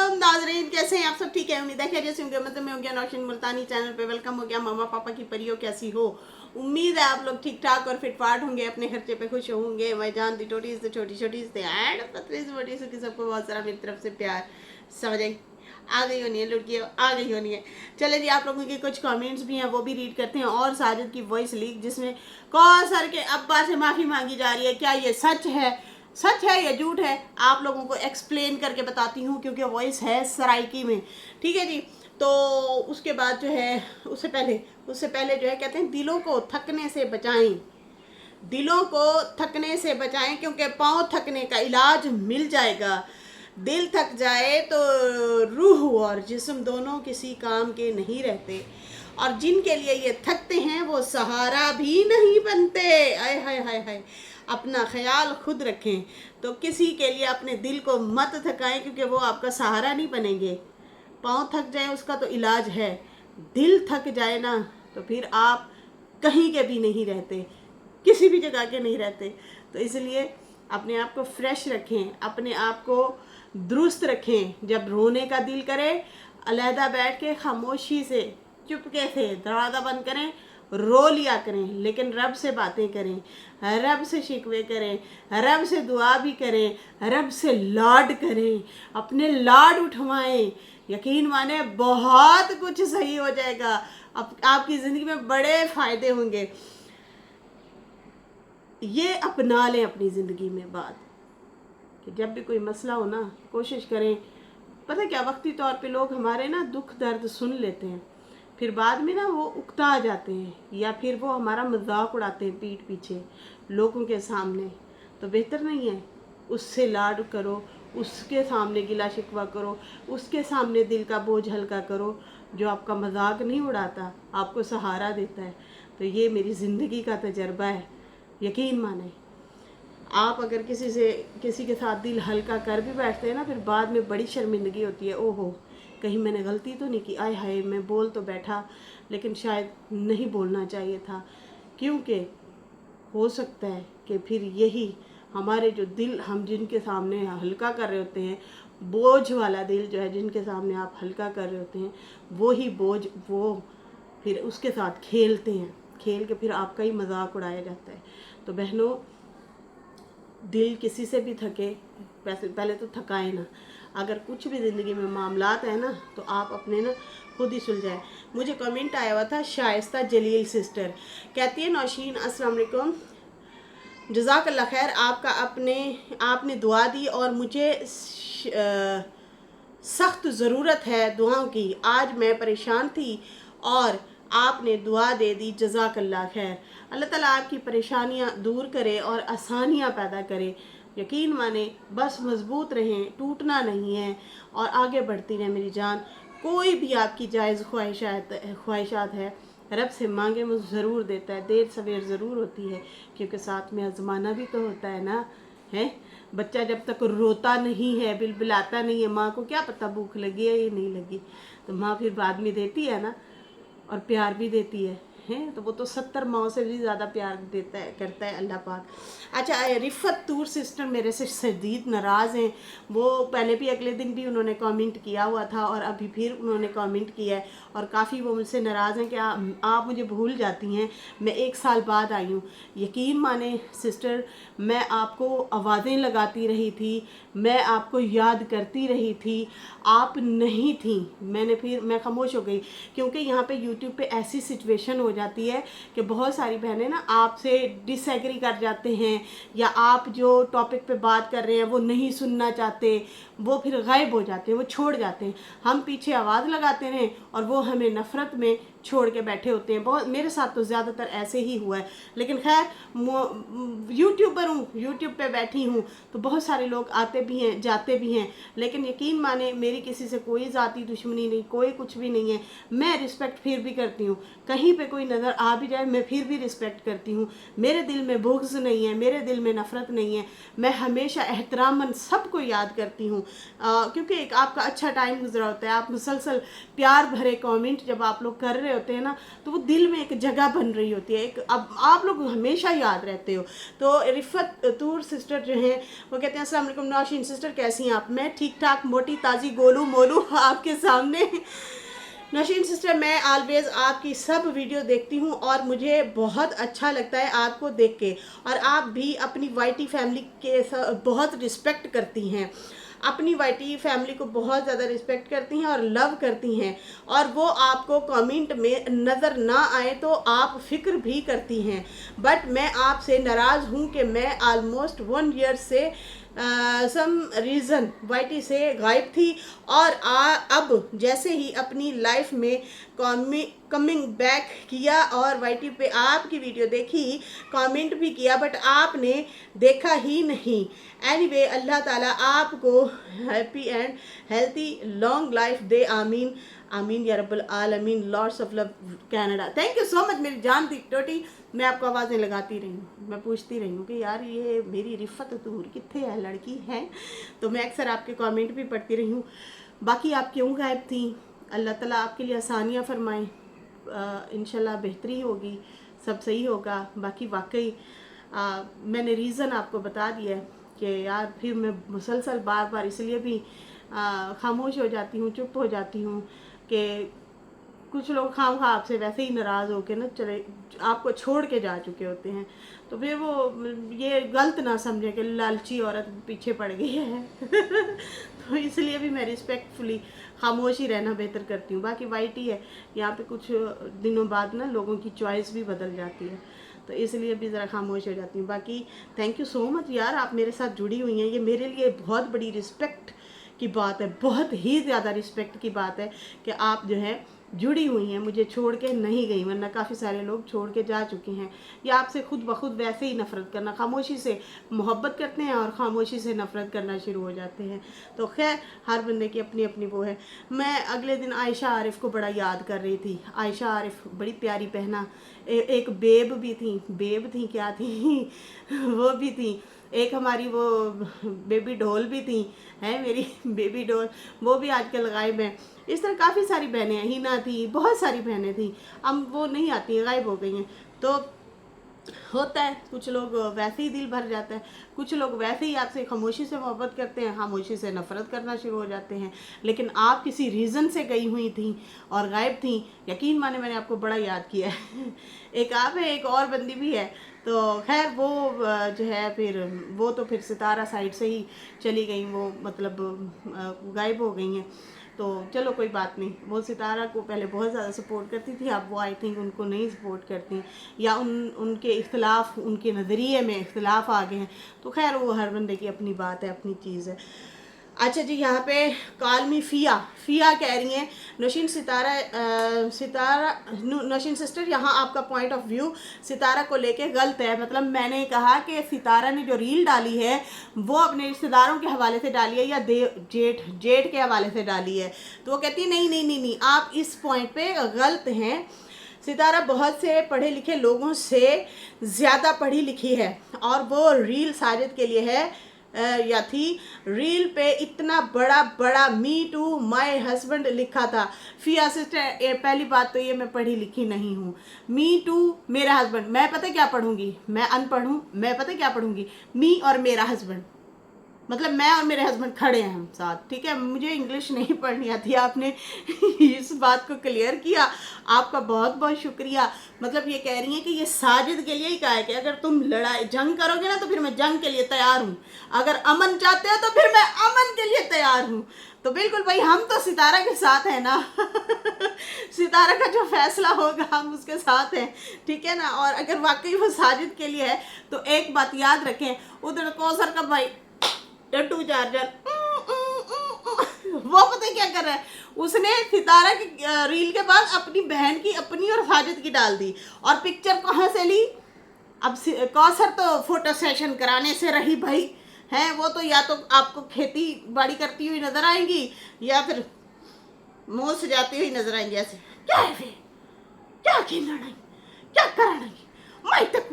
वालेकुम नाज़रीन, कैसे हैं आप सब? ठीक है, उम्मीद है खैरियत से होंगे। मतलब मैं हो गया नौशीन मुल्तानी चैनल पे वेलकम हो गया। मामा पापा की परियों कैसी हो? उम्मीद है आप लोग ठीक ठाक और फिट फाट होंगे, अपने खर्चे पे खुश होंगे। मैं जानती टोटीज थे, छोटी छोटी थे एंड पतली से बड़ी से सबको बहुत सारा मेरी तरफ से प्यार। समझ आई? आ गई होनी है लुटकी, आ गई होनी है। चले जी, आप लोगों के कुछ कमेंट्स भी हैं वो भी रीड करते हैं। और साजिद की वॉइस लीक जिसमें कौन सर के अब्बा से माफ़ी मांगी जा रही है, क्या ये सच है? सच है या झूठ है? आप लोगों को एक्सप्लेन करके बताती हूँ, क्योंकि वॉइस है सराइकी में। ठीक है जी। तो उसके बाद जो है, उससे पहले जो है, कहते हैं दिलों को थकने से बचाएं, दिलों को थकने से बचाएं, क्योंकि पाँव थकने का इलाज मिल जाएगा। दिल थक जाए तो रूह और जिस्म दोनों किसी काम के नहीं रहते, और जिनके लिए ये थकते हैं वो सहारा भी नहीं बनते। आय हाय हाय हाय। अपना ख्याल खुद रखें, तो किसी के लिए अपने दिल को मत थकाएं, क्योंकि वो आपका सहारा नहीं बनेंगे। पाँव थक जाए उसका तो इलाज है, दिल थक जाए ना तो फिर आप कहीं के भी नहीं रहते, किसी भी जगह के नहीं रहते। तो इसलिए अपने आप को फ्रेश रखें, अपने आप को दुरुस्त रखें। जब रोने का दिल करे, अलहदा बैठ के खामोशी से चुपके से दरवाज़ा बंद करें, रो लिया करें, लेकिन रब से बातें करें, रब से शिकवे करें, रब से दुआ भी करें, रब से लाड करें, अपने लाड उठवाएं। यकीन माने बहुत कुछ सही हो जाएगा। अब आपकी ज़िंदगी में बड़े फ़ायदे होंगे। ये अपना लें अपनी ज़िंदगी में बात, कि जब भी कोई मसला हो ना, कोशिश करें। पता क्या, वक्ती तौर पे लोग हमारे ना दुख दर्द सुन लेते हैं, फिर बाद में ना वो उकता आ जाते हैं, या फिर वो हमारा मजाक उड़ाते हैं पीठ पीछे लोगों के सामने। तो बेहतर नहीं है, उससे लाड करो, उसके सामने गिला शिकवा करो, उसके सामने दिल का बोझ हल्का करो। जो आपका मजाक नहीं उड़ाता, आपको सहारा देता है। तो ये मेरी ज़िंदगी का तजर्बा है, यकीन माने। आप अगर किसी के साथ दिल हल्का कर भी बैठते हैं ना, फिर बाद में बड़ी शर्मिंदगी होती है। ओहो, कहीं मैंने गलती तो नहीं की, आय हाय मैं बोल तो बैठा, लेकिन शायद नहीं बोलना चाहिए था। क्योंकि हो सकता है कि फिर यही हमारे जो दिल हम जिनके सामने हल्का कर रहे होते हैं, बोझ वाला दिल जो है जिनके सामने आप हल्का कर रहे होते हैं, वो ही बोझ वो फिर उसके साथ खेलते हैं, खेल के फिर आपका ही मजाक उड़ाया जाता है। तो बहनों, दिल किसी से भी थके, पहले तो थकाए ना। अगर कुछ भी ज़िंदगी में मामलात है ना, तो आप अपने ना खुद ही सुलझाएं। मुझे कमेंट आया हुआ था, शाइस्ता जलील सिस्टर कहती है, नौशीन अस्सलाम वालेकुम, जज़ाकल्लाह खैर, आपने दुआ दी और मुझे सख्त ज़रूरत है दुआओं की। आज मैं परेशान थी और आपने दुआ दे दी, जज़ाकल्लाह खैर। अल्लाह ताला आपकी परेशानियां दूर करे और आसानियां पैदा करे। यकीन माने, बस मजबूत रहें, टूटना नहीं है और आगे बढ़ती रहें मेरी जान। कोई भी आपकी जायज़ ख्वाहिशात है, रब से मांगे वो ज़रूर देता है। देर सवेर ज़रूर होती है, क्योंकि साथ में आजमाना भी तो होता है ना। है बच्चा जब तक रोता नहीं है, बिलबिलाता नहीं है, माँ को क्या पता भूख लगी है या नहीं लगी। तो माँ फिर बाद में देती है ना, और प्यार भी देती है। तो वो तो 70 माओ से भी ज़्यादा प्यार देता है, करता है अल्लाह पाक। अच्छा, रिफ़त तूर सिस्टर मेरे से शदीद नाराज़ हैं। वो पहले भी अगले दिन भी उन्होंने कमेंट किया हुआ था, और अभी फिर उन्होंने कमेंट किया है, और काफ़ी वो मुझसे नाराज़ हैं कि आप मुझे भूल जाती हैं, मैं 1 साल बाद आई हूँ। यकीन माने सिस्टर, मैं आपको आवाज़ें लगाती रही थी, मैं आपको याद करती रही थी, आप नहीं थी। मैं खामोश हो गई, क्योंकि यहाँ पे यूट्यूब पे ऐसी सिचुएशन हो जाती है कि बहुत सारी बहनें ना आपसे डिसएग्री कर जाते हैं, या आप जो टॉपिक पे बात कर रहे हैं वो नहीं सुनना चाहते, वो फिर गायब हो जाते हैं, वो छोड़ जाते हैं। हम पीछे आवाज़ लगाते रहें और वो हमें नफ़रत में छोड़ के बैठे होते हैं। बहुत, मेरे साथ तो ज़्यादातर ऐसे ही हुआ है। लेकिन खैर, यूट्यूबर हूँ, यूट्यूब पे बैठी हूँ, तो बहुत सारे लोग आते भी हैं, जाते भी हैं। लेकिन यकीन माने, मेरी किसी से कोई ज़ाती दुश्मनी नहीं, कोई कुछ भी नहीं है। मैं रिस्पेक्ट फिर भी करती हूँ। कहीं पे कोई नज़र आ भी जाए मैं फिर भी रिस्पेक्ट करती हूँ। मेरे दिल में बुग़्ज़ नहीं है, मेरे दिल में नफ़रत नहीं है। मैं हमेशा एहतरामन सबको याद करती हूँ, क्योंकि एक आपका अच्छा टाइम गुजरा होता है। आप मुसलसल प्यार भरे कमेंट जब आप लोग कर रहे होते हैं ना, तो वो दिल में एक जगह बन रही होती है, एक अब आप लोग हमेशा याद रहते हो। तो रिफ़त तूर सिस्टर जो हैं वो कहते हैं अस्सलाम वालेकुम नौशीन सिस्टर, कैसी हैं आप? मैं ठीक ठाक, मोटी ताज़ी गोलू मोलू आपके सामने। नौशीन सिस्टर, मैं ऑलवेज़ आपकी सब वीडियो देखती हूँ और मुझे बहुत अच्छा लगता है आपको देख के, और आप भी अपनी वाईटी फैमिली के बहुत रिस्पेक्ट करती हैं, अपनी वाईटी फैमिली को बहुत ज़्यादा रिस्पेक्ट करती हैं और लव करती हैं, और वो आपको कमेंट में नज़र ना आए तो आप फ़िक्र भी करती हैं। बट मैं आपसे नाराज़ हूँ कि मैं आलमोस्ट 1 ईयर से सम रीज़न वाईटी से गायब थी, और अब जैसे ही अपनी लाइफ में कमिंग बैक किया और वाईटी पे आपकी वीडियो देखी, कमेंट भी किया, बट आपने देखा ही नहीं। एनीवे, अल्लाह ताला आपको happy and healthy long life दे, आमीन आमीन या रब्बल आलमीन। Lots of love Canada. Thank you so much मेरी जान दी टोटी। मैं आपको आवाज़ें लगाती रही हूँ, मैं पूछती रही हूँ कि यार ये मेरी रिफ़त तूर कित्थे है, लड़की है? तो मैं अक्सर आपके कमेंट भी पढ़ती रही हूँ। बाकी आप क्यों गायब थी? अल्लाह ताला आपके लिए आसानियाँ फरमाएँ, इंशाल्लाह बेहतरी होगी, सब सही होगा। बाकी वाकई मैंने रीज़न आपको बता दिया है कि यार फिर मैं मुसलसल बार बार इसलिए भी खामोश हो जाती हूँ, चुप हो जाती हूँ कि कुछ लोग खाम खा आपसे वैसे ही नाराज़ होकर ना चले आपको छोड़ के जा चुके होते हैं, तो फिर वो ये गलत ना समझें कि लालची औरत पीछे पड़ गई है। तो इसलिए भी मैं रिस्पेक्टफुली खामोश ही रहना बेहतर करती हूँ। बाकी वाईटी है, यहाँ पे कुछ दिनों बाद ना लोगों की चॉइस भी बदल जाती है, तो इसलिए भी ज़रा खामोश हो जाती हूँ। बाकी थैंक यू सो मच यार, आप मेरे साथ जुड़ी हुई हैं, ये मेरे लिए बहुत बड़ी रिस्पेक्ट की बात है, बहुत ही ज़्यादा रिस्पेक्ट की बात है कि आप जो है जुड़ी हुई हैं, मुझे छोड़ के नहीं गई, वरना काफ़ी सारे लोग छोड़ के जा चुके हैं, या आपसे खुद ब खुद वैसे ही नफ़रत करना, खामोशी से मोहब्बत करते हैं और ख़ामोशी से नफ़रत करना शुरू हो जाते हैं। तो खैर, हर बंदे की अपनी अपनी वो है। मैं अगले दिन आयशा आरिफ को बड़ा याद कर रही थी। आयशा आरिफ बड़ी प्यारी पहना, एक बेब भी थी क्या थी वो भी थी, एक हमारी वो बेबी डॉल भी थी, है मेरी बेबी डॉल, वो भी आजकल गायब है। इस तरह काफ़ी सारी बहनें हैं, हिना थी, बहुत सारी बहनें थी, अब वो नहीं आती हैं, गायब हो गई हैं। तो होता है, कुछ लोग वैसे ही दिल भर जाता है, कुछ लोग वैसे ही आपसे खामोशी से मोहब्बत करते हैं, खामोशी से नफ़रत करना शुरू हो जाते हैं। लेकिन आप किसी रीज़न से गई हुई थी और गायब थी, यकीन माने मैंने आपको बड़ा याद किया है। एक आप है, एक और बंदी भी है। तो खैर वो जो है फिर वो तो फिर सितारा साइड से ही चली गई, वो मतलब गायब हो गई हैं। तो चलो कोई बात नहीं, वो सितारा को पहले बहुत ज़्यादा सपोर्ट करती थी, अब वो आई थिंक उनको नहीं सपोर्ट करती, या उनके इख्तलाफ, उनके नज़रिए में इख्तलाफ आ गए हैं। तो खैर वो हर बंदे की अपनी बात है, अपनी चीज़ है। अच्छा जी, यहाँ पे कालमी फ़िया कह रही हैं नौशीन नौशीन सिस्टर, यहाँ आपका पॉइंट ऑफ व्यू सितारा को लेके गलत है। मतलब मैंने कहा कि सितारा ने जो रील डाली है वो अपने रिश्तेदारों के हवाले से डाली है या जेठ के हवाले से डाली है। तो वो कहती है नहीं, आप इस पॉइंट पे गलत हैं। सितारा बहुत से पढ़े लिखे लोगों से ज़्यादा पढ़ी लिखी है, और वो रील साजिद के लिए है या थी। रील पे इतना बड़ा मी टू माय हस्बैंड लिखा था। फिया सिस्टर, पहली बात तो ये मैं पढ़ी लिखी नहीं हूँ। मी टू मेरा हस्बैंड, मैं पता क्या पढ़ूंगी, मैं अनपढ़ हूँ, मैं पता क्या पढ़ूंगी, मी और मेरा हस्बैंड, मतलब मैं और मेरे हस्बैंड खड़े हैं हम साथ, ठीक है। मुझे इंग्लिश नहीं पढ़नी आती, आपने इस बात को क्लियर किया, आपका बहुत बहुत शुक्रिया। मतलब ये कह रही हैं कि ये साजिद के लिए ही कहा है कि अगर तुम जंग करोगे ना तो फिर मैं जंग के लिए तैयार हूँ, अगर अमन चाहते हो तो फिर मैं अमन के लिए तैयार हूँ। तो बिल्कुल भाई, हम तो सितारा के साथ हैं ना। सितारा का जो फैसला होगा हम उसके साथ हैं, ठीक है ना। और अगर वाकई वो साजिद के लिए है तो एक बात याद रखें, उधर कौसर का भाई टू चार्जर वो पता क्या कर रहा है, उसने सितारा की रील के बाद अपनी बहन की, अपनी और साजिद की डाल दी, और पिक्चर कहाँ से ली? अब कौसर तो फोटो सेशन कराने से रही भाई, है वो तो या तो आपको खेती बाड़ी करती हुई नजर आएंगी या फिर मुंह से जाती हुई नजर आएंगी। ऐसे क्या है फिर, क्या खेलना नहीं, क्या करना है मैं तक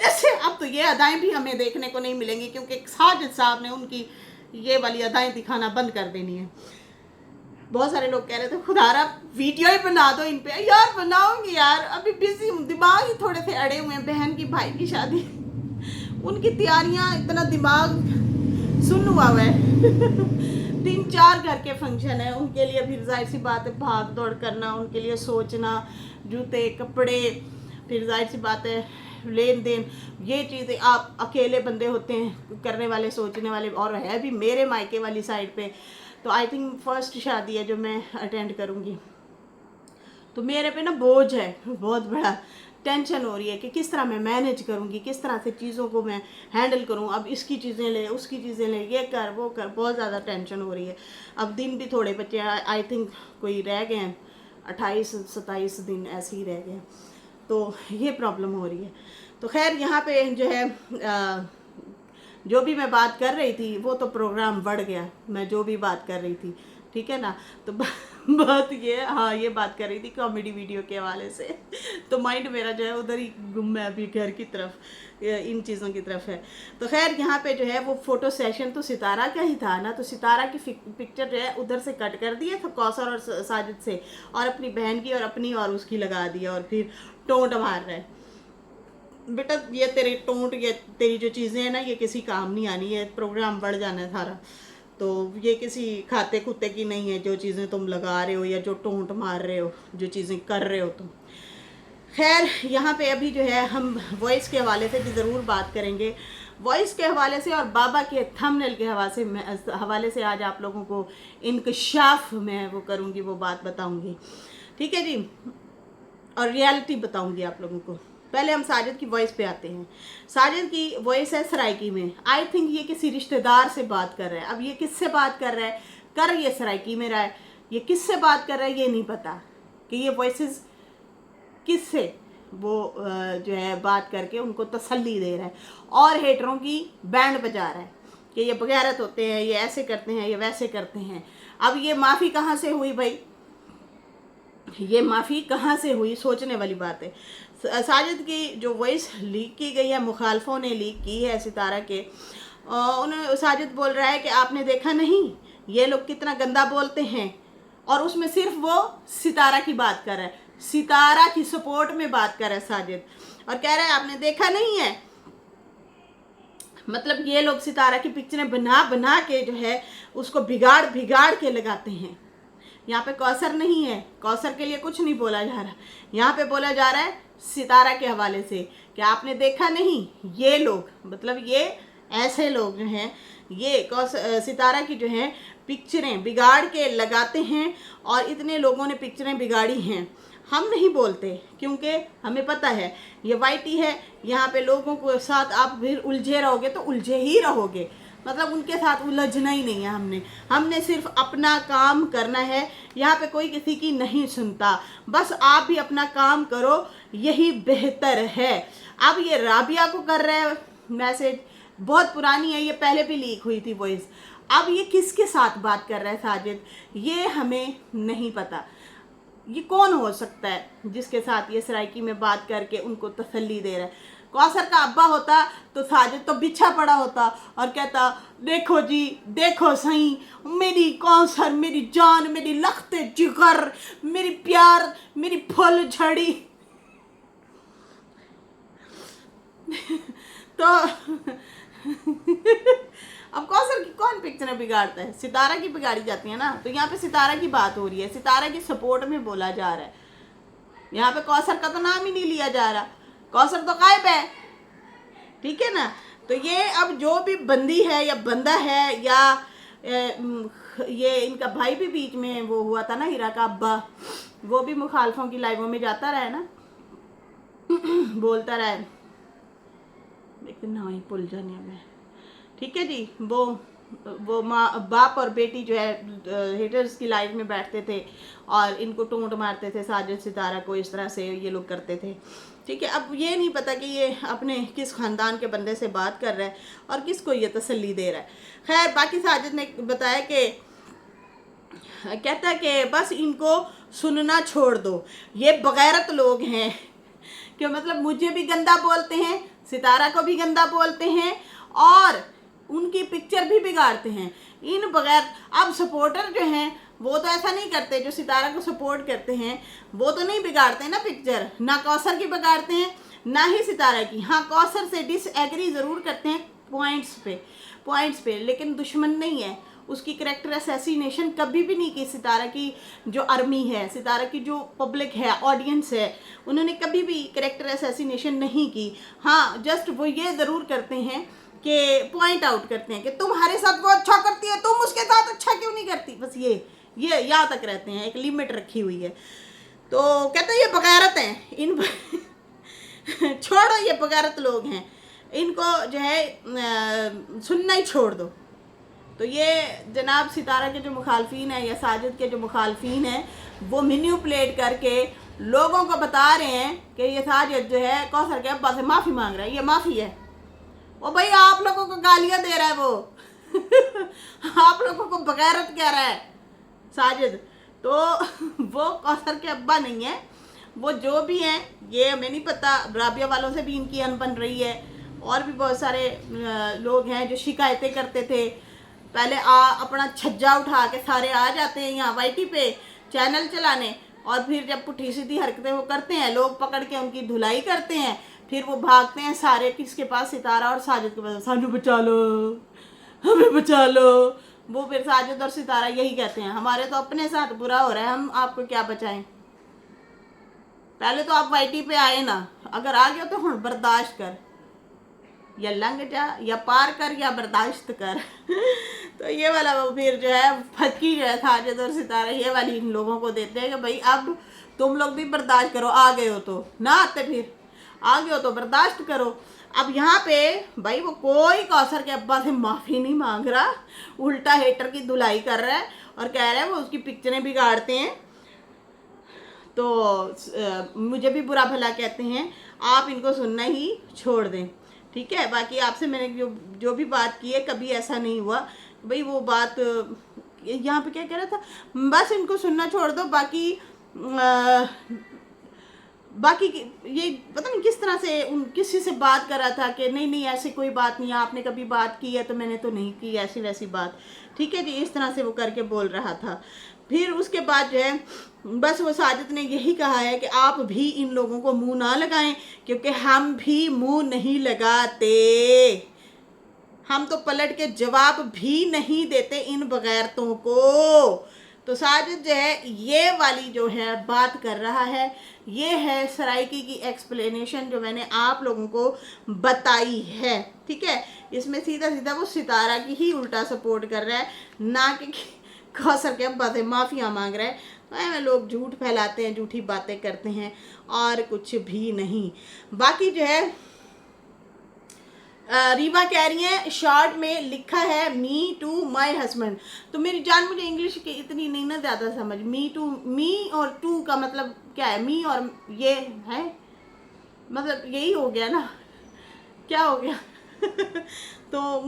जैसे। अब तो ये अदाएं भी हमें देखने को नहीं मिलेंगी, क्योंकि साजिद साहब ने उनकी ये वाली अदाएं दिखाना बंद कर देनी है। बहुत सारे लोग कह रहे थे खुदारा वीडियो ही बना दो इन पे। यार बनाऊंगी यार, अभी बिजी हूँ, दिमाग ही थोड़े से अड़े हुए हैं। बहन की भाई की शादी, उनकी तैयारियां, इतना दिमाग सुन हुआ है 3-4 घर के फंक्शन है उनके लिए, फिर जाहिर सी बात है भाग दौड़ करना, उनके लिए सोचना, जूते कपड़े, फिर जाहिर सी बात है लेन देन, ये चीज़ें आप अकेले बंदे होते हैं करने वाले, सोचने वाले, और है भी मेरे मायके वाली साइड पे। तो आई थिंक फर्स्ट शादी है जो मैं अटेंड करूँगी, तो मेरे पे ना बोझ है बहुत बड़ा, टेंशन हो रही है कि किस तरह मैं मैनेज करूँगी, किस तरह से चीज़ों को मैं हैंडल करूँ। अब इसकी चीज़ें ले, उसकी चीज़ें ले, ये कर वो कर, बहुत ज़्यादा टेंशन हो रही है। अब दिन भी थोड़े बच्चे, आई थिंक कोई रह गए हैं 28-27 दिन ऐसे ही रह गए हैं, तो ये प्रॉब्लम हो रही है। तो खैर यहाँ पे जो है जो भी मैं बात कर रही थी वो तो प्रोग्राम बढ़ गया, मैं जो भी बात कर रही थी, ठीक है ना। तो बात ये, हाँ ये बात कर रही थी कॉमेडी वीडियो के हवाले से, तो माइंड मेरा जो है उधर ही गुम है अभी, घर की तरफ, इन चीज़ों की तरफ है। तो खैर यहाँ पे जो है वो फ़ोटो सेशन तो सितारा का ही था ना, तो सितारा की पिक्चर जो है उधर से कट कर दिया था कौसर और साजिद से, और अपनी बहन की और अपनी और उसकी लगा दिया, और फिर टोंट मार रहा है। बेटा ये तेरी टोंट, ये तेरी जो चीज़ें हैं ना, ये किसी काम नहीं आनी है, प्रोग्राम बढ़ जाना है सारा, तो ये किसी खाते खुते की नहीं है जो चीज़ें तुम लगा रहे हो या जो टोंट मार रहे हो, जो चीज़ें कर रहे हो तुम। खैर यहाँ पे अभी जो है हम वॉइस के हवाले से भी ज़रूर बात करेंगे, वॉइस के हवाले से और बाबा के थंबनेल के हवाले से आज आप लोगों को इंकशाफ मैं वो करूँगी, वो बात बताऊँगी, ठीक है जी, और रियलिटी बताऊँगी आप लोगों को। पहले हम साजिद की वॉइस पे आते हैं। साजिद की वॉइस है सराइकी में, आई थिंक ये किसी रिश्तेदार से बात कर रहा है। अब ये किससे बात कर रहा है, कर ये सराइकी में रहा है, ये किससे बात कर रहा है ये नहीं पता कि ये वॉइसेस किससे वो जो है बात करके उनको तसल्ली दे रहा है, और हेटरों की बैंड बजा रहा है कि ये बगैरत होते हैं, ये ऐसे करते हैं, ये वैसे करते हैं। अब ये माफ़ी कहाँ से हुई भाई, ये माफ़ी कहाँ से हुई, सोचने वाली बात है। साजिद की जो वॉइस लीक की गई है, मुखालफों ने लीक की है सितारा के, उन्हें साजिद बोल रहा है कि आपने देखा नहीं ये लोग कितना गंदा बोलते हैं, और उसमें सिर्फ वो सितारा की बात कर रहा है, सितारा की सपोर्ट में बात कर रहा है साजिद, और कह रहा है आपने देखा नहीं है। मतलब ये लोग सितारा की पिक्चरें बना बना के जो है उसको बिगाड़ बिगाड़ के लगाते हैं। यहाँ पे कौसर नहीं है, कौसर के लिए कुछ नहीं बोला जा रहा, यहाँ पे बोला जा रहा है सितारा के हवाले से कि आपने देखा नहीं ये लोग, मतलब ये ऐसे लोग जो हैं ये सितारा की जो है पिक्चरें बिगाड़ के लगाते हैं, और इतने लोगों ने पिक्चरें बिगाड़ी हैं। हम नहीं बोलते क्योंकि हमें पता है ये वाईटी है, यहाँ पे लोगों के साथ आप फिर उलझे रहोगे तो उलझे ही रहोगे, मतलब उनके साथ उलझना ही नहीं है। हमने सिर्फ अपना काम करना है, यहाँ पे कोई किसी की नहीं सुनता, बस आप भी अपना काम करो यही बेहतर है। अब ये राबिया को कर रहे हैं मैसेज, बहुत पुरानी है ये, पहले भी लीक हुई थी वॉइस। अब ये किसके साथ बात कर रहा है साजिद, ये हमें नहीं पता, ये कौन हो सकता है जिसके साथ ये सराइकी में बात करके उनको तसल्ली दे रहा है। कौसर का अब्बा होता तो साजिद तो बिछा पड़ा होता और कहता देखो जी देखो सही मेरी कौसर, मेरी जान, मेरी लखते जिगर, मेरी प्यार, मेरी फुल झड़ी। तो अब कौसर की कौन पिक्चरें बिगाड़ता है, सितारा की बिगाड़ी जाती है ना। तो यहाँ पे सितारा की बात हो रही है, सितारा की सपोर्ट में बोला जा रहा है, यहाँ पे कौसर का तो नाम ही नहीं लिया जा रहा, कौसर तो गायब है, ठीक है ना। तो ये अब जो भी बंदी है या बंदा है या ये इनका भाई भी बीच में वो हुआ था ना, हीरा का अब्बा, वो भी मुखालफों की लाइवों में जाता रहा है ना, बोलता रहा है, लेकिन ना ही भूल जाने में, ठीक है जी। वो माँ बाप और बेटी जो है हेटर्स की लाइव में बैठते थे और इनको टोंट मारते थे, साजिद सितारा को इस तरह से ये लोग करते थे, ठीक है। अब ये नहीं पता कि ये अपने किस ख़ानदान के बंदे से बात कर रहा है और किसको ये तसल्ली दे रहा है। खैर बाकी साजिद ने बताया कि कहता है कि बस इनको सुनना छोड़ दो, ये बगैरत लोग हैं, कि मतलब मुझे भी गंदा बोलते हैं, सितारा को भी गंदा बोलते हैं और उनकी पिक्चर भी बिगाड़ते हैं इन बगैर। अब सपोर्टर जो हैं वो तो ऐसा नहीं करते, जो सितारा को सपोर्ट करते हैं वो तो नहीं बिगाड़ते ना पिक्चर, ना कौसर की बिगाड़ते हैं ना ही सितारा की। हाँ, कौसर से डिसएग्री ज़रूर करते हैं पॉइंट्स पे, लेकिन दुश्मन नहीं है। उसकी करेक्टर असैसिनेशन कभी भी नहीं की। सितारा की जो आर्मी है, सितारा की जो पब्लिक है, ऑडियंस है, उन्होंने कभी भी करेक्टर असैसिनेशन नहीं की। हाँ, जस्ट वो ये ज़रूर करते हैं कि पॉइंट आउट करते हैं कि तुम्हारे साथ वो अच्छा करती है, तुम उसके साथ अच्छा क्यों नहीं करती। बस ये यहाँ तक रहते हैं, एक लिमिट रखी हुई है। तो कहते हैं ये बगारत हैं इन छोड़ो, ये बगारत लोग हैं, इनको जो है सुनना ही छोड़ दो। तो ये जनाब सितारा के जो मुखालफीन हैं या साजिद के जो मुखालफीन हैं वो मैनिपुलेट करके लोगों को बता रहे हैं कि ये साजिद जो है कौसर के अब्बा से माफ़ी मांग रहा है, ये माफ़ी है। ओ भाई, आप लोगों को गालियाँ दे रहा है वो आप लोगों को बगैरत कह रहा है साजिद। तो वो कौसर के अब्बा नहीं है, वो जो भी हैं, ये हमें नहीं पता। राबिया वालों से भी इनकी अनबन रही है, और भी बहुत सारे लोग हैं जो शिकायतें करते थे। पहले अपना छज्जा उठा के सारे आ जाते हैं यहाँ वाईटी पे चैनल चलाने, और फिर जब पुठी सीधी हरकतें वो करते हैं, लोग पकड़ के उनकी धुलाई करते हैं, फिर वो भागते हैं सारे किसके पास, सितारा और साजिद के पास, सानू बचा लो, हमें बचा लो। वो फिर साजिद और सितारा यही कहते हैं, हमारे तो अपने साथ बुरा हो रहा है, हम आपको क्या बचाएं। पहले तो आप वाईटी पे आए ना, अगर आ गए तो हुण बर्दाश्त कर, या लंघ जा, या पार कर, या बर्दाश्त कर तो ये वाला वो फिर जो है फटकी जो है साजिद और सितारा ये वाली इन लोगों को देते हैं कि भाई अब तुम लोग भी बर्दाश्त करो, आ गए हो तो ना आते, फिर आ गए हो तो बर्दाश्त करो। अब यहाँ पे भाई वो कोई कौसर के अब्बा से माफ़ी नहीं मांग रहा, उल्टा हेटर की धुलाई कर रहा है और कह रहा है वो उसकी पिक्चरें बिगाड़ते हैं, तो मुझे भी बुरा भला कहते हैं, आप इनको सुनना ही छोड़ दें। ठीक है, बाकी आपसे मैंने जो भी बात की है कभी ऐसा नहीं हुआ भाई वो बात यहाँ पे क्या कह रहा था, बस इनको सुनना छोड़ दो। बाकी ये पता नहीं किस तरह से किसी से बात कर रहा था कि नहीं ऐसी कोई बात नहीं है, आपने कभी बात की है तो मैंने तो नहीं की ऐसी वैसी बात। ठीक है जी, इस तरह से वो करके बोल रहा था। फिर उसके बाद जो है बस वो साजिद ने यही कहा है कि आप भी इन लोगों को मुंह ना लगाएं, क्योंकि हम भी मुंह नहीं लगाते, हम तो पलट के जवाब भी नहीं देते इन बगैरतों को। तो साजिद जो है ये वाली जो है बात कर रहा है, ये है सराइकी की एक्सप्लेनेशन जो मैंने आप लोगों को बताई है। ठीक है, इसमें सीधा सीधा वो सितारा की ही उल्टा सपोर्ट कर रहा है, ना कि कौसर के अब्बा से माफ़िया मांग रहा है। तो ऐसे लोग झूठ फैलाते हैं, झूठी बातें करते हैं और कुछ भी नहीं। बाकी जो है रीवा कह रही है शॉर्ट में लिखा है मी टू माय हस्बैंड। तो मेरी जान, मुझे इंग्लिश की इतनी नहीं ना ज़्यादा समझ, मी और टू का मतलब क्या है, मी और ये है, मतलब यही हो गया ना, क्या हो गया तो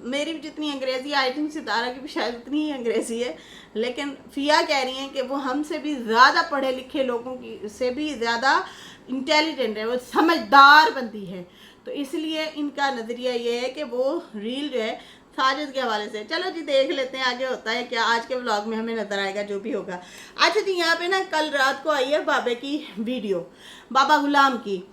मेरी भी जितनी अंग्रेज़ी, आई थिंक सितारा की भी शायद उतनी ही अंग्रेज़ी है, लेकिन फ़िया कह रही हैं कि वो हमसे भी ज़्यादा पढ़े लिखे लोगों की से भी ज़्यादा इंटेलिजेंट है, वो समझदार बनती है। तो इसलिए इनका नज़रिया ये है कि वो रील जो है साजिद के हवाले से। चलो जी देख लेते हैं आगे होता है क्या, आज के व्लॉग में हमें नज़र आएगा जो भी होगा। अच्छा जी, यहाँ पे ना कल रात को आई है बाबे की वीडियो, बाबा गुलाम की।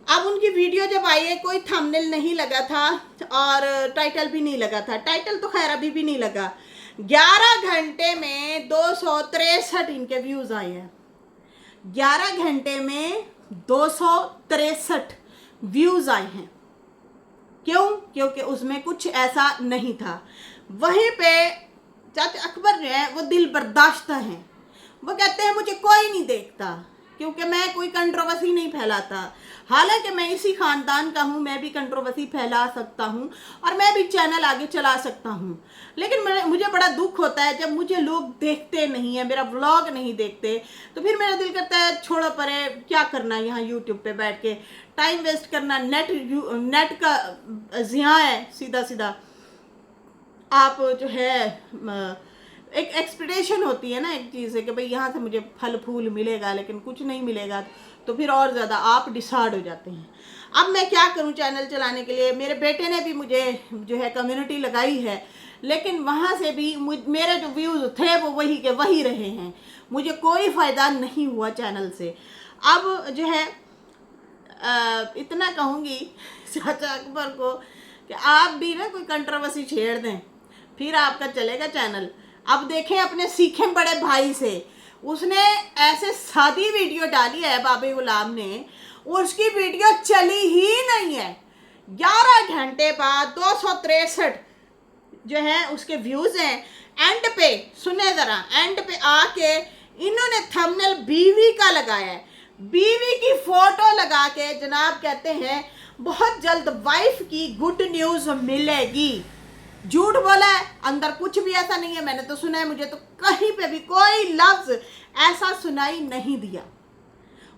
अब उनकी वीडियो जब आई है कोई थंबनेल नहीं लगा था और टाइटल भी नहीं लगा था, टाइटल तो खैर अभी भी नहीं लगा। 11 घंटे में 263 इनके व्यूज़ आए हैं, 11 घंटे में 263 व्यूज़ आए हैं। क्यों? क्योंकि उसमें कुछ ऐसा नहीं था। वहीं पे चाचा अकबर जो है वो दिल बर्दाश्ता हैं, वो कहते हैं मुझे कोई नहीं देखता क्योंकि मैं कोई कंट्रोवर्सी नहीं फैलाता। हालांकि मैं इसी ख़ानदान का हूँ, मैं भी कंट्रोवर्सी फैला सकता हूँ और मैं भी चैनल आगे चला सकता हूँ, लेकिन मुझे बड़ा दुख होता है जब मुझे लोग देखते नहीं है, मेरा व्लॉग नहीं देखते, तो फिर मेरा दिल करता है छोड़ो परे, क्या करना यहाँ यूट्यूब पे बैठ के टाइम वेस्ट करना, नेट का ज़िया है सीधा सीधा। आप जो है एक एक्सपेक्टेशन होती है ना एक चीज़ है कि भाई यहाँ से मुझे फल फूल मिलेगा, लेकिन कुछ नहीं मिलेगा तो फिर और ज़्यादा आप डिसाइड हो जाते हैं। अब मैं क्या करूँ चैनल चलाने के लिए? मेरे बेटे ने भी मुझे जो है कम्युनिटी लगाई है, लेकिन वहाँ से भी मेरे जो व्यूज़ थे वो वही के वही रहे हैं, मुझे कोई फ़ायदा नहीं हुआ चैनल से। अब जो है इतना कहूँगी चाचा अकबर को कि आप भी ना कोई कंट्रोवर्सी छेड़ दें, फिर आपका चलेगा चैनल। अब देखें अपने सीखे बड़े भाई से, उसने ऐसे सादी वीडियो डाली है बाबे गुलाम ने, उसकी वीडियो चली ही नहीं है। 11 घंटे बाद 263 जो है उसके व्यूज़ हैं। एंड पे सुने ज़रा, एंड पे आके इन्होंने थंबनेल बीवी का लगाया है, बीवी की फोटो लगा के जनाब कहते हैं बहुत जल्द वाइफ की गुड न्यूज़ मिलेगी। झूठ बोला है, अंदर कुछ भी ऐसा नहीं है। मैंने तो सुना है, मुझे तो कहीं पे भी कोई लफ्ज़ ऐसा सुनाई नहीं दिया,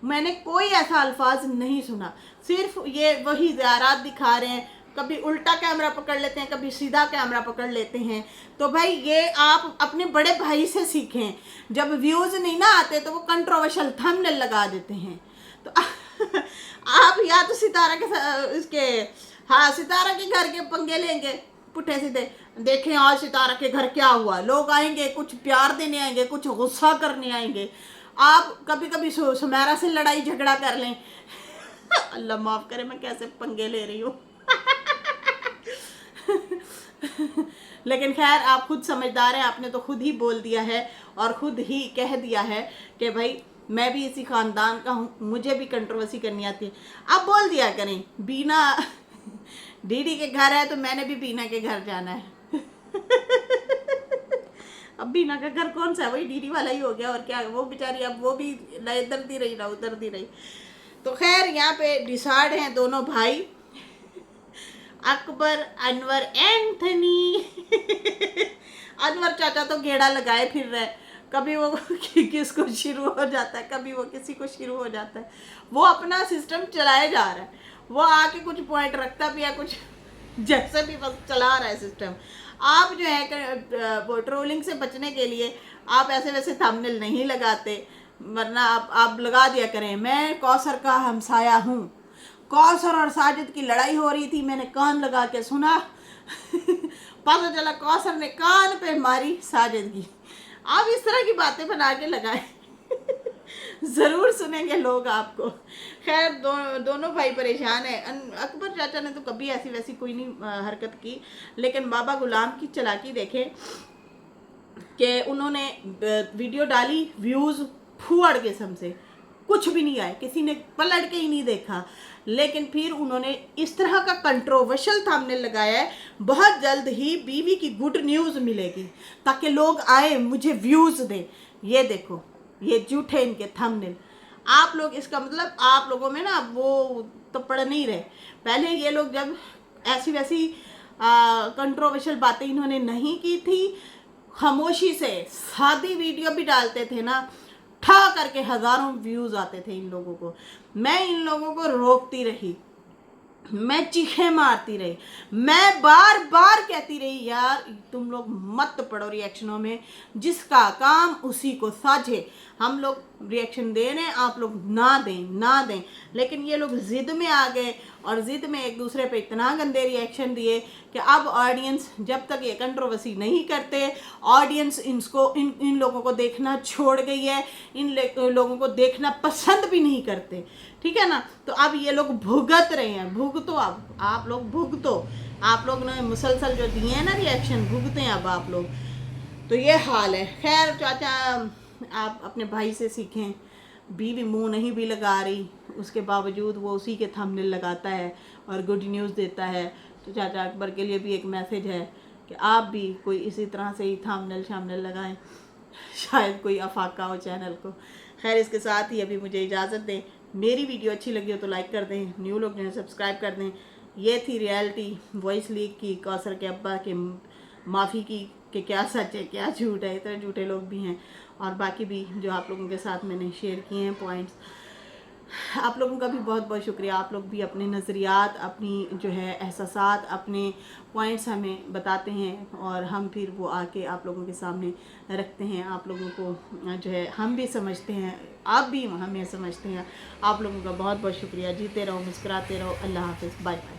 मैंने कोई ऐसा अल्फाज नहीं सुना। सिर्फ ये वही ज़ियारात दिखा रहे हैं, कभी उल्टा कैमरा पकड़ लेते हैं, कभी सीधा कैमरा पकड़ लेते हैं। तो भाई ये आप अपने बड़े भाई से सीखें, जब व्यूज़ नहीं ना आते तो वो कंट्रोवर्शियल थंबनेल लगा देते हैं। तो आप या तो सितारा के इसके हाँ सितारा के घर के पंगे लेंगे पुट्ठे सीधे। देखें आज सितारा के घर क्या हुआ, लोग आएंगे, कुछ प्यार देने आएंगे, कुछ गुस्सा करने आएंगे। आप कभी कभी सुमेरा से लड़ाई झगड़ा कर लें। अल्लाह माफ़ करे मैं कैसे पंगे ले रही हूँ। लेकिन खैर आप खुद समझदार हैं, आपने तो खुद ही बोल दिया है और खुद ही कह दिया है कि भाई मैं भी इसी ख़ानदान का हूँ, मुझे भी कंट्रोवर्सी करनी आती है। आप बोल दिया करें बीना दीदी के घर है तो मैंने भी बीना के घर जाना है। अब बीना का घर कौन सा है, वही दीदी वाला ही हो गया और क्या। वो बेचारी अब वो भी ना इधर दी रही ना उधर दी रही। तो खैर यहाँ पे डिसाइड हैं दोनों भाई, अकबर अनवर एंथनी। अनवर चाचा तो गेड़ा लगाए फिर रहे, कभी वो किसको शुरू हो जाता है, कभी वो किसी को शुरू हो जाता है। वो अपना सिस्टम चलाए जा रहा है, वो आके कुछ पॉइंट रखता भी है, कुछ जैसे भी बस चला रहा है सिस्टम। आप जो है वो ट्रोलिंग से बचने के लिए आप ऐसे वैसे थंबनेल नहीं लगाते, वरना आप लगा दिया करें मैं कौसर का हमसाया हूँ। कौसर और साजिद की लड़ाई हो रही थी, मैंने कान लगा के सुना। पता चला कौसर ने कान पे मारी साजिद की। आप इस तरह की बातें बना के लगाएं। ज़रूर सुनेंगे लोग आपको। खैर दोनों भाई परेशान है। अकबर चाचा ने तो कभी ऐसी वैसी कोई नहीं हरकत की, लेकिन बाबा गुलाम की चालाकी देखें कि उन्होंने वीडियो डाली, व्यूज़ फूअड़ किस्म से, कुछ भी नहीं आए, किसी ने पलट के ही नहीं देखा, लेकिन फिर उन्होंने इस तरह का कंट्रोवर्शियल थंबनेल लगाया है बहुत जल्द ही बीवी की गुड न्यूज़ मिलेगी, ताकि लोग आए मुझे व्यूज़ दें। ये देखो ये झूठे इनके थंबनेल। आप लोग इसका मतलब आप लोगों में ना वो तो पढ़ नहीं रहे। पहले ये लोग जब ऐसी वैसी कंट्रोवर्शियल बातें इन्होंने नहीं की थी, खामोशी से सादी वीडियो भी डालते थे ना, ठा करके हज़ारों व्यूज़ आते थे इन लोगों को। मैं इन लोगों को रोकती रही, मैं चीखें मारती रही, मैं बार बार कहती रही यार तुम लोग मत पड़ो रिएक्शनों में, जिसका काम उसी को साझे। हम लोग रिएक्शन दे रहे हैं, आप लोग ना दें। लेकिन ये लोग ज़िद में आ गए और ज़िद में एक दूसरे पे इतना गंदे रिएक्शन दिए कि अब ऑडियंस जब तक ये कंट्रोवर्सी नहीं करते, ऑडियंस इन लोगों को देखना छोड़ गई है, इन लोगों को देखना पसंद भी नहीं करते, ठीक है ना। तो अब ये लोग भुगत रहे हैं, भुगतो अब आप लोग भुगतो। आप लोग ने मुसलसल जो दिए हैं ना रिएक्शन, भुगते हैं अब आप लोग। तो ये हाल है। खैर चाचा आप अपने भाई से सीखें, बीवी मुंह नहीं भी लगा रही, उसके बावजूद वो उसी के थंबनेल लगाता है और गुड न्यूज़ देता है। तो चाचा अकबर के लिए भी एक मैसेज है कि आप भी कोई इसी तरह से ही थंबनेल लगाएं, शायद कोई अफाका हो चैनल को। खैर इसके साथ ही अभी मुझे इजाज़त दें। मेरी वीडियो अच्छी लगी हो तो लाइक कर दें, न्यू लोग जो है सब्सक्राइब कर दें। ये थी रियलिटी वॉइस लीक की, कौसर के अब्बा के माफ़ी की कि क्या सच है क्या झूठ है। इतने झूठे लोग भी हैं और बाकी भी जो आप लोगों के साथ मैंने शेयर किए हैं पॉइंट्स। आप लोगों का भी बहुत बहुत शुक्रिया। आप लोग भी अपने नज़रियात, अपनी जो है एहसासात, अपने पॉइंट्स हमें बताते हैं और हम फिर वो आके आप लोगों के सामने रखते हैं। आप लोगों को जो है हम भी समझते हैं, आप भी हमें समझते हैं। आप लोगों का बहुत बहुत शुक्रिया। जीते रहो, मुस्कुराते रहो। अल्लाह हाफ़िज़, बाय बाय।